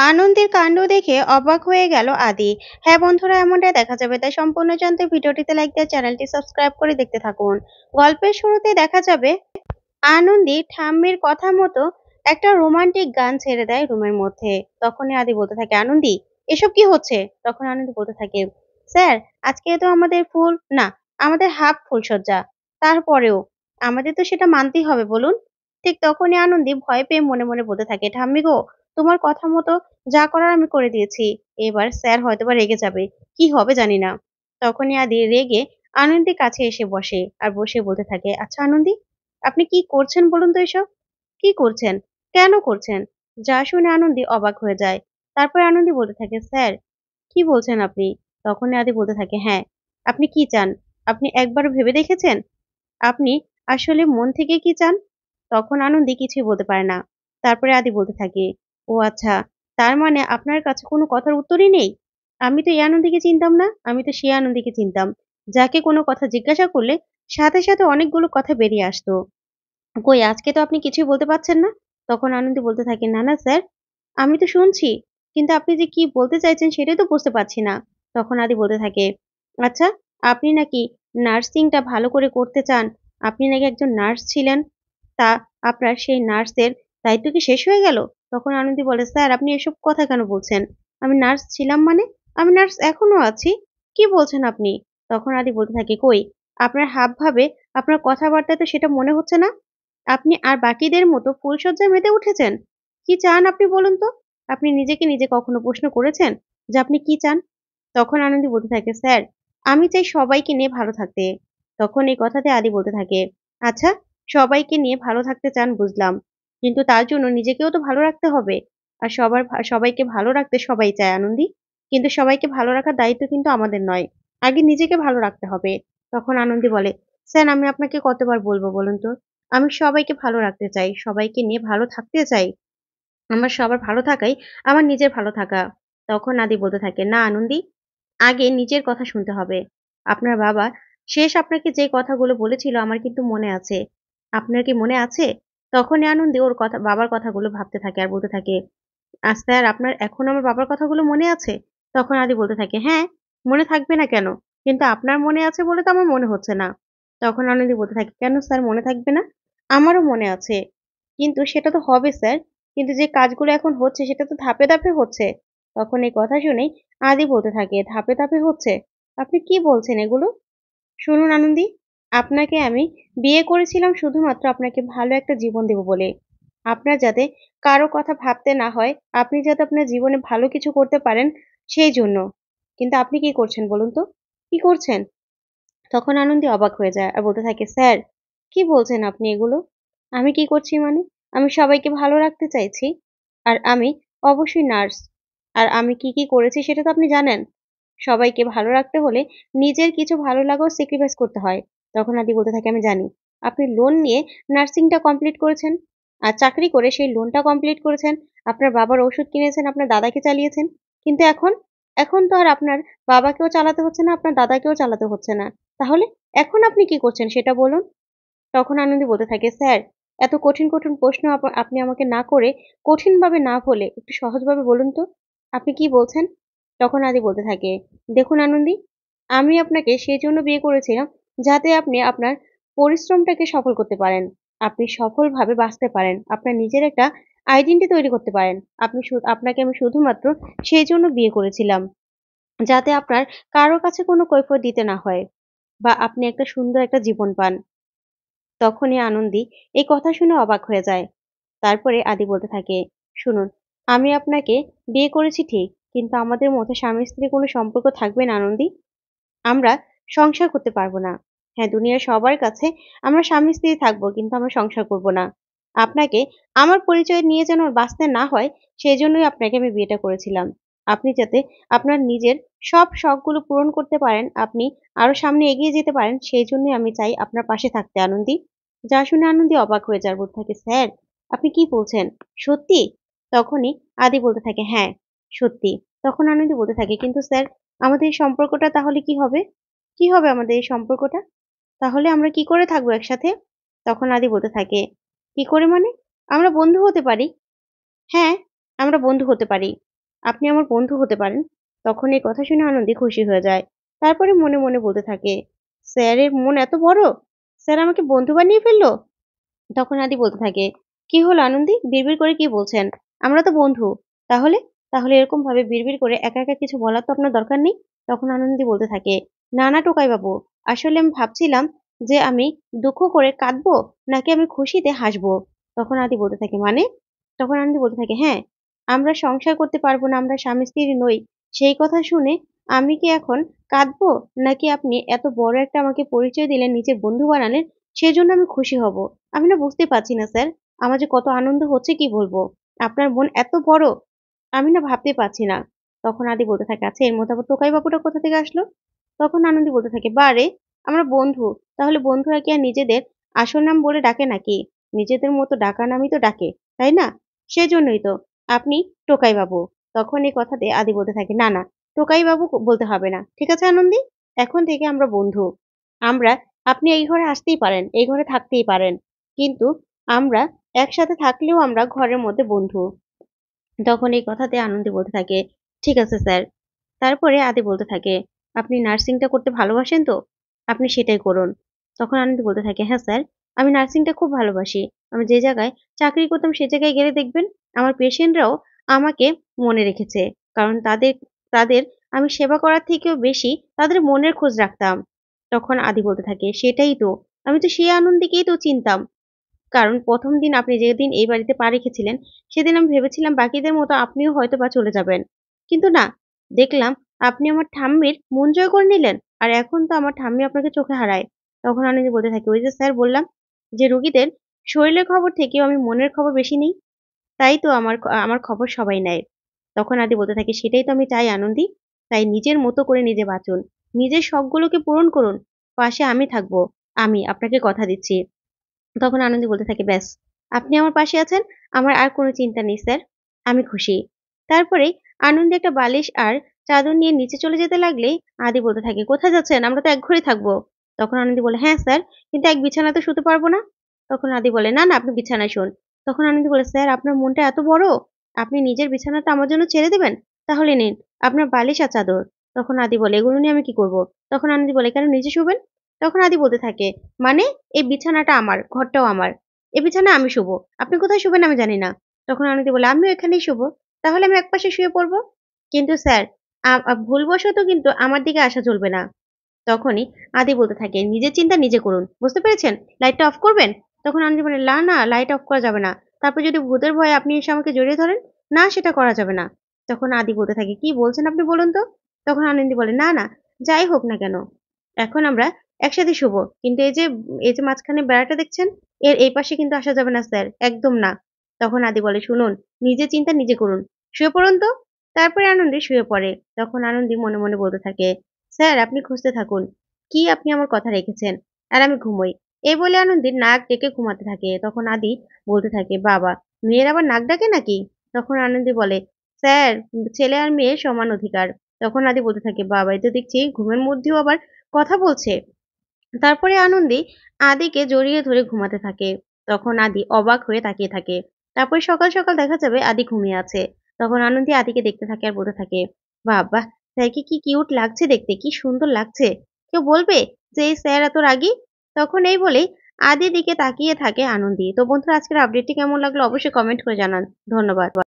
আনন্দের কাণ্ড দেখে অবাক হয়ে গেল আদি। হ্যাঁ বন্ধুরা, এমনটাই দেখা যাবে, তাই সম্পূর্ণ জানতে ভিডিওটিতে লাইক দিয়ে চ্যানেলটি সাবস্ক্রাইব করে দেখতে থাকুন। গল্পের শুরুতে দেখা যাবে আনন্দী ঠাম্মির কথা মতো একটা রোমান্টিক গান ছেড়ে দেয় রুমের মধ্যে। তখনই আদি বলতে থাকে, আনন্দী এসব কি হচ্ছে? তখন আনন্দী বলতে থাকে, স্যার আজকে তো আমাদের ফুল না, আমাদের হাফ ফুলসজ্জা। তারপরেও আমাদের তো সেটা মানতেই হবে, বলুন। ঠিক তখনই আনন্দী ভয় পেয়ে মনে মনে বলতে থাকে, ঠাম্মি গো, তোমার কথা মতো যা করার আমি করে দিয়েছি। এবার স্যার হয়তোবা রেগে যাবে, কি হবে জানি না। তখনই আদি রেগে আনন্দীর কাছে এসে বসে আর বসে বলতে থাকে, আচ্ছা আনন্দী, আপনি কি করছেন বলুন তো এসব? কি করছেন? কেন করছেন? যা শুনে আনন্দী অবাক হয়ে যায়। তারপরে আনন্দী বলতে থাকে, স্যার কি বলছেন আপনি? তখনই আদি বলতে থাকে, হ্যাঁ, আপনি কি চান? আপনি একবারও ভেবে দেখেছেন? আপনি আসলে মন থেকে কি চান? তখন আনন্দী কিছুই বলতে পারে না। তারপরে আদি বলতে থাকে, ও আচ্ছা, তার মানে আপনার কাছে কোনো কথার উত্তরই নেই? আমি তো এই আনন্দীকে চিনতাম না, আমি তো সেই আনন্দীকে চিনতাম, যাকে কোনো কথা জিজ্ঞাসা করলে সাথে সাথে অনেকগুলো কথা বেরিয়ে আসতো। কই আজকে তো আপনি কিছুই বলতে পারছেন না? তখন আনন্দী বলতে থাকে, না, না স্যার, আমি তো শুনছি। কিন্তু আপনি যে কি বলতে চাইছেন সেটাই তো বুঝতে পারছি না। তখন আদি বলতে থাকে, আচ্ছা, আপনি নাকি নার্সিংটা ভালো করে করতে চান। আপনি নাকি একজন নার্স ছিলেন। তা আপনার সেই নার্সের দায়িত্ব কি শেষ হয়ে গেল? তখন আনন্দী বলে, স্যার আপনি এসব কথা কেন বলছেন? আমি নার্স ছিলাম মানে? আমি নার্স এখনো আছি। কি বলছেন আপনি? তখন আদি বলতে থাকে, কই আপনার হাবভাবে, আপনার কথাবার্তায় তো সেটা মনে হচ্ছে না। আপনি আর বাকিদের মতো ফুলশয্যায় মেতে উঠেছেন। কি চান আপনি বলুন তো? আপনি নিজেকে নিজে কখনো প্রশ্ন করেছেন যে আপনি কি চান? তখন আনন্দী বলতে থাকে, স্যার আমি চাই সবাইকে নিয়ে ভালো থাকতে। তখন এই কথাতে আদি বলতে থাকে, আচ্ছা, সবাইকে নিয়ে ভালো থাকতে চান বুঝলাম। কিন্তু তার জন্য নিজেকেও তো ভালো রাখতে হবে। আর সবাইকে ভালো রাখতে সবাই চায় আনন্দী। কিন্তু সবাইকে ভালো রাখার দায়িত্ব কিন্তু আমাদের নয়। আগে নিজেকে ভালো রাখতে হবে। তখন আনন্দী বলে, স্যার আমি আপনাকে কতবার বলবো বলুন তো? আমি সবাইকে ভালো রাখতে চাই, সবাইকে নিয়ে ভালো থাকতে চাই। আমার সবার ভালো থাকাই আমার নিজের ভালো থাকা। তখন আদি বলতে থাকে, না আনন্দী, আগে নিজের কথা শুনতে হবে। আপনার বাবা শেষ আপনাকে যে কথাগুলো বলেছিল আমার কিন্তু মনে আছে। আপনার কি মনে আছে? তখনই আনন্দী ওর কথা, বাবার কথাগুলো ভাবতে থাকে আর বলতে থাকে, স্যার আপনার এখনো আমার বাবার কথাগুলো মনে আছে? তখন আদি বলতে থাকে, হ্যাঁ, মনে থাকবে না কেন? কিন্তু আপনার মনে আছে বলে তো আমার মনে হচ্ছে না। তখন আনন্দী বলতে থাকে, কেন স্যার মনে থাকবে না? আমারও মনে আছে। কিন্তু সেটা তো হবে স্যার। কিন্তু যে কাজগুলো এখন হচ্ছে সেটা তো ধাপে ধাপে হচ্ছে। তখন এই কথা শুনেই আদি বলতে থাকে, ধাপে ধাপে হচ্ছে? আপনি কি বলছেন এগুলো? শুনুন আনন্দী, আপনাকে আমি বিয়ে করেছিলাম শুধুমাত্র আপনাকে ভালো একটা জীবন দেব বলে। আপনার যাতে কারো কথা ভাবতে না হয়, আপনি যাতে আপনার জীবনে ভালো কিছু করতে পারেন সেই জন্য। কিন্তু আপনি কি করছেন বলুন তো? কি করছেন? তখন আনন্দী অবাক হয়ে যায় আর বলতে থাকে, স্যার কি বলছেন আপনি এগুলো? আমি কি করছি মানে? আমি সবাইকে ভালো রাখতে চাইছি। আর আমি অবশ্যই নার্স। আর আমি কি কি করেছি সেটা তো আপনি জানেন। সবাইকে ভালো রাখতে হলে নিজের কিছু ভালো লাগাও স্যাক্রিফাইস করতে হয়। তখন আদি বলতে থাকে, আমি জানি। আপনি লোন নিয়ে নার্সিংটা কমপ্লিট করেছেন। আর চাকরি করে সেই লোনটা কমপ্লিট করেছেন। আপনার বাবার ওষুধ কিনেছেন, আপনার দাদাকে চালিয়েছেন। কিন্তু এখন, এখন তো আর আপনার বাবাকেও চালাতে হচ্ছে না, আপনার দাদাকেও চালাতে হচ্ছে না। তাহলে এখন আপনি কি করছেন সেটা বলুন? তখন আনন্দী বলতে থাকে, স্যার এত কঠিন কঠিন প্রশ্ন আপনি আমাকে না করে, কঠিনভাবে না বলে একটু সহজভাবে বলুন তো, আপনি কি বলছেন? তখন আদি বলতে থাকে, দেখুন আনন্দী, আমি আপনাকে সেই জন্য বিয়ে করেছিলাম যাতে আপনি আপনার পরিশ্রমটাকে সফল করতে পারেন। আপনি সফলভাবে বাঁচতে পারেন, আপনার নিজের একটা আইডেন্টি তৈরি করতে পারেন। আপনাকে আমি শুধুমাত্র সেই জন্য বিয়ে করেছিলাম, যাতে আপনার কারো কাছে কোনো কৈফিয়ত দিতে না হয়, বা আপনি একটা সুন্দর একটা জীবন পান। তখনই আনন্দী এই কথা শুনে অবাক হয়ে যায়। তারপরে আদি বলতে থাকে, শুনুন, আমি আপনাকে বিয়ে করেছি ঠিক, কিন্তু আমাদের মধ্যে স্বামী-স্ত্রীর কোনো সম্পর্ক থাকবে না আনন্দী। আমরা সংসার করতে পারব না। হ্যাঁ, দুনিয়ার সবার কাছে আমরা স্বামী-স্ত্রী থাকবো, কিন্তু আমরা সংসার করব না। আপনাকে আমার পরিচয় নিয়ে যেন বাঁচতে না হয়, সেজন্যই আপনাকে আমি বিয়েটা করেছিলাম। আপনি যাতে আপনার নিজের সব শখগুলো পূরণ করতে পারেন, আপনি আরো সামনে এগিয়ে যেতে পারেন, সেইজন্যই আমি চাই আপনার পাশে থাকতে আনন্দী। যা শুনে আনন্দী অবাক হয়ে যায়, বলতে থাকে, স্যার আপনি কি বলছেন? সত্যি? তখনই আদি বলতে থাকে, হ্যাঁ, সত্যি। তখন আনন্দী বলতে থাকে, কিন্তু স্যার আমাদের এই সম্পর্কটা তাহলে কি হবে? কি হবে আমাদের এই সম্পর্কটা? তাহলে আমরা কি করে থাকবো একসাথে? তখন আদি বলতে থাকে, কি করে মানে? আমরা বন্ধু হতে পারি। হ্যাঁ, আমরা বন্ধু হতে পারি। আপনি আমার বন্ধু হতে পারেন। তখন এই কথা শুনে আনন্দী খুশি হয়ে যায়। তারপরে মনে মনে বলতে থাকে, স্যারের মন এত বড়, স্যার আমাকে বন্ধু বানিয়ে ফেললো। তখন আদি বলতে থাকে, কি হলো আনন্দী, বিড়বিড় করে কি বলছেন? আমরা তো বন্ধু। তাহলে তাহলে এরকম ভাবে বিড়বিড় করে একা একা কিছু বলার তো আপনার দরকার নেই। তখন আনন্দী বলতে থাকে, না না টোকাই বাবু, আসলে আমি ভাবছিলাম যে আমি দুঃখ করে কাঁদবো নাকি আমি খুশিতে হাসবো। তখন আদি বলতে থাকে, মানে? তখন আনন্দি বলতে থাকে, হ্যাঁ, আমরা সংসার করতে পারবো না, আমরা স্বামী স্ত্রী নই, সেই কথা শুনে আমি কি এখন কাঁদবো, নাকি আপনি এত বড় একটা আমাকে পরিচয় দিলেন, নিজের বন্ধু বানালেন, সেজন্য আমি খুশি হব? আমি না বুঝতে পারছি না স্যার। আমার যে কত আনন্দ হচ্ছে কি বলবো। আপনার মন এত বড়, আমি না ভাবতে পারছি না। তখন আদি বলতে থাকে, আচ্ছা এর মধ্যে আবার টোকাই বাবুটা কোথা থেকে আসলো? তখন আনন্দি বলতে থাকে, বারে, আমরা বন্ধু। তাহলে বন্ধুরা কি আর নিজেদের আসল নাম বলে ডাকে নাকি? নিজেদের মতো ডাকার নামই তো ডাকে, তাই না? সেজন্যই তো আপনি টোকাই বাবু। তখন এই কথাতে আদি বলতে থাকে, না না, টোকাই বাবু বলতে হবে না। ঠিক আছে আনন্দি? এখন থেকে আমরা বন্ধু। আমরা আপনি এই ঘরে আসতেই পারেন, এই ঘরে থাকতেই পারেন। কিন্তু আমরা একসাথে থাকলেও আমরা ঘরের মধ্যে বন্ধু। তখন এই কথাতে আনন্দী বলতে থাকে, ঠিক আছে স্যার। তারপরে আদি বলতে থাকে, আপনি নার্সিংটা করতে ভালোবাসেন তো? আপনি সেটাই করুন। তখন আনন্দী বলতে থাকে, হ্যাঁ স্যার, আমি নার্সিংটা খুব ভালোবাসি। আমি যে জায়গায় চাকরি করতাম সে জায়গায় গেলে দেখবেন আমার পেশেন্টরাও আমাকে মনে রেখেছে। কারণ তাদের তাদের আমি সেবা করার থেকেও বেশি তাদের মনের খোঁজ রাখতাম। তখন আদি বলতে থাকে, সেটাই তো। আমি তো সেই আনন্দীকেই তো চিনতাম। কারণ ১ম দিন আপনি যেদিন এই বাড়িতে পা রেখেছিলেন, সেদিন আমি ভেবেছিলাম বাকিদের মতো আপনিও হয়তোবা চলে যাবেন। কিন্তু না, দেখলাম আপনি আমার ঠাম্মির মন জয় করে নিলেন। আর এখন তো আমার ঠাম্মি আপনাকে চোখে হারায়। তখন আনন্দি বলতে থাকে, ওই যে স্যার বললাম যে রোগীদের শরীরের খবর থেকেও আমি মনের খবর বেশি নিই। তাই তো আমার খবর সবাই নেয়। তখন আদি বলতে থাকে, সেটাই তো আমি চাই আনন্দী। তাই নিজের মতো করে নিজে বাঁচুন। নিজের শখগুলোকে পূরণ করুন। পাশে আমি থাকবো। আমি আপনাকে কথা দিচ্ছি। তখন আনন্দী বলতে থাকে, ব্যাস, আপনি আমার পাশে আছেন, আমার আর কোনো চিন্তা নেই স্যার, আমি খুশি। তারপরেই আনন্দী একটা বালিশ আর চাদর নিয়ে নিচে চলে যেতে লাগলেই আদি বলতে থাকে, কোথায় যাচ্ছেন? আমরা তো এক ঘরেই থাকবো। তখন আনন্দী বলে, হ্যাঁ স্যার, কিন্তু এক বিছানাতে শুতে পারবো না। তখন আদি বলে, না না, আপনি বিছানায় শোন। তখন আনন্দী বলে, স্যার আপনার মনটা এত বড়, আপনি নিজের বিছানাটা আমার জন্য ছেড়ে দেবেন? তাহলে নিন আপনার বালিশ আর চাদর। তখন আদি বলে, এগুলো নিয়ে আমি কি করব? তখন আনন্দী বলে, কেন নিচে শুবেন? তখন আদি বলতে থাকে, মানে এই বিছানাটা আমার, ঘরটাও আমার। এই বিছানায় আমি শুবো। আপনি কোথায় শুবেন আমি জানি না। তখন আনন্দী বলে, আমিও এখানেই শুবো। তাহলে আমি একপাশে শুয়ে পড়বো। কিন্তু স্যার, ভুলবশত কিন্তু আমার দিকে আসা চলবে না। তখনই আদি বলতে থাকে, নিজের চিন্তা নিজে করুন। বুঝতে পেরেছেন? লাইটটা অফ করবেন? তখন আনন্দি বলে, না না, লাইট অফ করা যাবে না। তারপর যদি ভূতের ভয়ে আপনি এসে আমাকে জড়িয়ে ধরেন? না, সেটা করা যাবে না। তখন আদি বলতে থাকে, কি বলছেন আপনি বলুন তো? তখন আনন্দি বলে, না না, যাই হোক না কেন, এখন আমরা একসাথে শুবো। কিন্তু এই যে মাঝখানে বেড়াটা দেখছেন? এর এই পাশে কিন্তু আসা যাবে না স্যার, একদম না। তখন আদি বলে, শুনুন, নিজের চিন্তা নিজে করুন। শুয়ে পড়ুন তো। তারপরে আনন্দি শুয়ে পড়ে। তখন আনন্দি মনে মনে বলতে থাকে, স্যার আপনি খুঁজতে থাকুন। কি আপনি আমার কথা রেখেছেন? আর আমি ঘুমোই। এই বলে আনন্দির নাক ডেকে ঘুমাতে থাকে। তখন আদি বলতে থাকে, বাবা, মেয়ের আবার নাক ডাকে নাকি? তখন আনন্দি বলে, স্যার, ছেলে আর মেয়ের সমান অধিকার। তখন আদি বলতে থাকে, বাবা, এ তো দেখছি ঘুমের মধ্যেও আবার কথা বলছে। তারপরে আনন্দী আদিকে জড়িয়ে ধরে ঘুমাতে থাকে। তখন আদি অবাক হয়ে তাকিয়ে থাকে। তারপরে সকাল সকাল দেখা যাবে আদি ঘুমিয়ে আছে। তখন আনন্দী আদিকে দেখতে থাকে আর বলতে থাকে, বাবা, স্যারকে কি কিউট লাগছে দেখতে, কি সুন্দর লাগছে। কেউ বলবে যে এই স্যার এত রাগী? তখন এই বলেই আদির দিকে তাকিয়ে থাকে আনন্দী। তো বন্ধুরা, আজকের আপডেটটি কেমন লাগলো অবশ্যই কমেন্ট করে জানান। ধন্যবাদ।